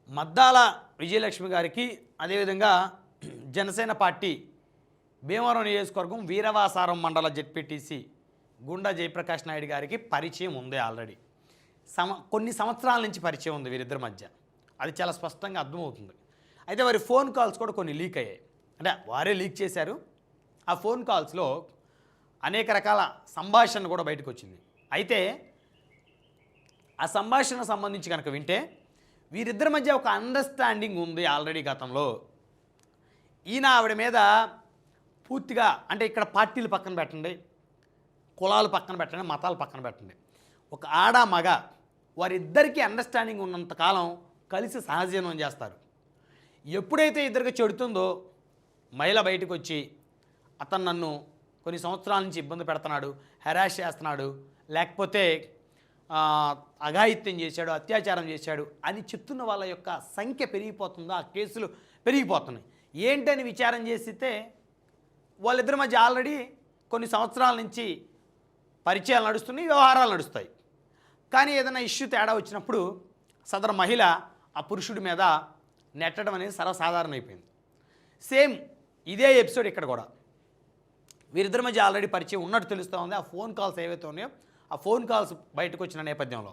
మద్దాల విజయలక్ష్మి గారికి అదేవిధంగా జనసేన పార్టీ భీమవరం నియోజకవర్గం వీరవాసారం మండల జెడ్పీటీసీ గుండా జయప్రకాష్ నాయుడు గారికి పరిచయం ఉంది ఆల్రెడీ. కొన్ని సంవత్సరాల నుంచి పరిచయం ఉంది వీరిద్దరి మధ్య. అది చాలా స్పష్టంగా అర్థమవుతుంది. అయితే వారి ఫోన్ కాల్స్ కూడా కొన్ని లీక్ అయ్యాయి. అంటే వారే లీక్ చేశారు. ఆ ఫోన్ కాల్స్లో అనేక రకాల సంభాషణ కూడా బయటకు వచ్చింది. అయితే ఆ సంభాషణ సంబంధించి కనుక వింటే వీరిద్దరి మధ్య ఒక అండర్స్టాండింగ్ ఉంది ఆల్రెడీ గతంలో. ఈయన ఆవిడ మీద పూర్తిగా అంటే ఇక్కడ పార్టీలు పక్కన పెట్టండి, కులాలు పక్కన పెట్టండి, మతాలు పక్కన పెట్టండి, ఒక ఆడ మగ వారిద్దరికీ అండర్స్టాండింగ్ ఉన్నంతకాలం కలిసి సహజీవనం చేస్తారు. ఎప్పుడైతే ఇద్దరికి చెడుతుందో మహిళ బయటకు వచ్చి అతను నన్ను కొన్ని సంవత్సరాల నుంచి ఇబ్బంది పెడుతున్నాడు, హెరాస్ చేస్తున్నాడు, లేకపోతే అఘాయిత్యం చేశాడు, అత్యాచారం చేశాడు అని చెప్తున్న వాళ్ళ యొక్క సంఖ్య పెరిగిపోతుందో, ఆ కేసులు పెరిగిపోతున్నాయి. ఏంటని విచారం చేస్తే వాళ్ళిద్దరి మధ్య ఆల్రెడీ కొన్ని సంవత్సరాల నుంచి పరిచయాలు నడుస్తున్నాయి, వ్యవహారాలు నడుస్తాయి. కానీ ఏదైనా ఇష్యూ తేడా వచ్చినప్పుడు సదరు మహిళ ఆ పురుషుడి మీద నెట్టడం అనేది సర్వసాధారణం అయిపోయింది. సేమ్ ఇదే ఎపిసోడ్ ఇక్కడ కూడా వీరిద్దరి మధ్య ఆల్రెడీ పరిచయం ఉన్నట్టు తెలుస్తూ ఉంది. ఆ ఫోన్ కాల్స్ ఏవైతే ఉన్నాయో ఆ ఫోన్ కాల్స్ బయటకు వచ్చిన నేపథ్యంలో